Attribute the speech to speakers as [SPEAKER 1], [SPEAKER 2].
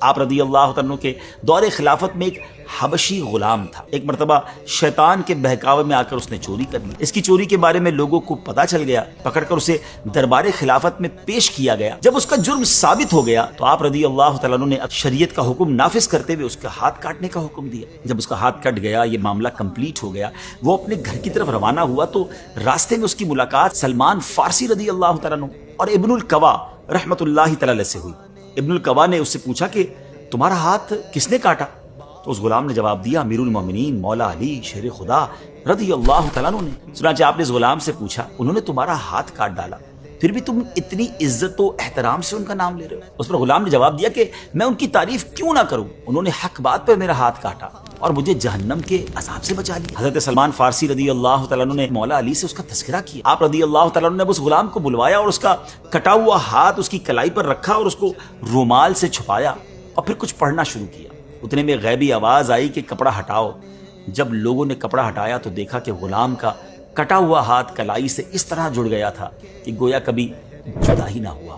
[SPEAKER 1] آپ رضی اللہ عنہ کے دور خلافت میں ایک حبشی غلام تھا. ایک مرتبہ شیطان کے بہکاوے میں آ کر اس نے چوری کر لی. اس کی چوری کے بارے میں لوگوں کو پتا چل گیا. پکڑ کر اسے دربار خلافت میں پیش کیا گیا. جب اس کا جرم ثابت ہو گیا تو آپ رضی اللہ تعالیٰ عنہ نے شریعت کا حکم نافذ کرتے ہوئے اس کا ہاتھ کاٹنے کا حکم دیا. جب اس کا ہاتھ کٹ گیا، یہ معاملہ کمپلیٹ ہو گیا، وہ اپنے گھر کی طرف روانہ ہوا تو راستے میں اس کی ملاقات سلمان فارسی رضی اللہ تعالیٰ عنہ اور ابن القوا رحمۃ اللہ تعالی سے ہوئی. ابن القوا نے اس سے پوچھا کہ تمہارا ہاتھ کس نے کاٹا؟ تو اس غلام نے جواب دیا، امیر المومنین مولا علی شیر خدا رضی اللہ تعالیٰ عنہ نے. چنانچہ آپ نے اس غلام سے پوچھا، انہوں نے تمہارا ہاتھ کاٹ ڈالا، پھر بھی تم اتنی عزت و احترام سے ان کا نام لے رہے ہو؟ اس پر غلام نے جواب دیا کہ میں ان کی تعریف کیوں نہ کروں، انہوں نے حق بات پر میرا ہاتھ کاٹا اور مجھے جہنم کے عذاب سے بچا لیا. حضرت سلمان فارسی رضی اللہ تعالیٰ عنہ نے مولا علی سے اس کا تذکرہ کیا. آپ رضی اللہ تعالیٰ عنہ نے اس غلام کو بلوایا اور اس کا کٹا ہوا ہاتھ اس کی کلائی پر رکھا اور اس کو رومال سے چھپایا اور پھر کچھ پڑھنا شروع کیا. اتنے میں غیبی آواز آئی کہ کپڑا ہٹاؤ. جب لوگوں نے کپڑا ہٹایا تو دیکھا کہ غلام کا کٹا ہوا ہاتھ کلائی سے اس طرح جڑ گیا تھا کہ گویا کبھی جدا ہی نہ ہوا.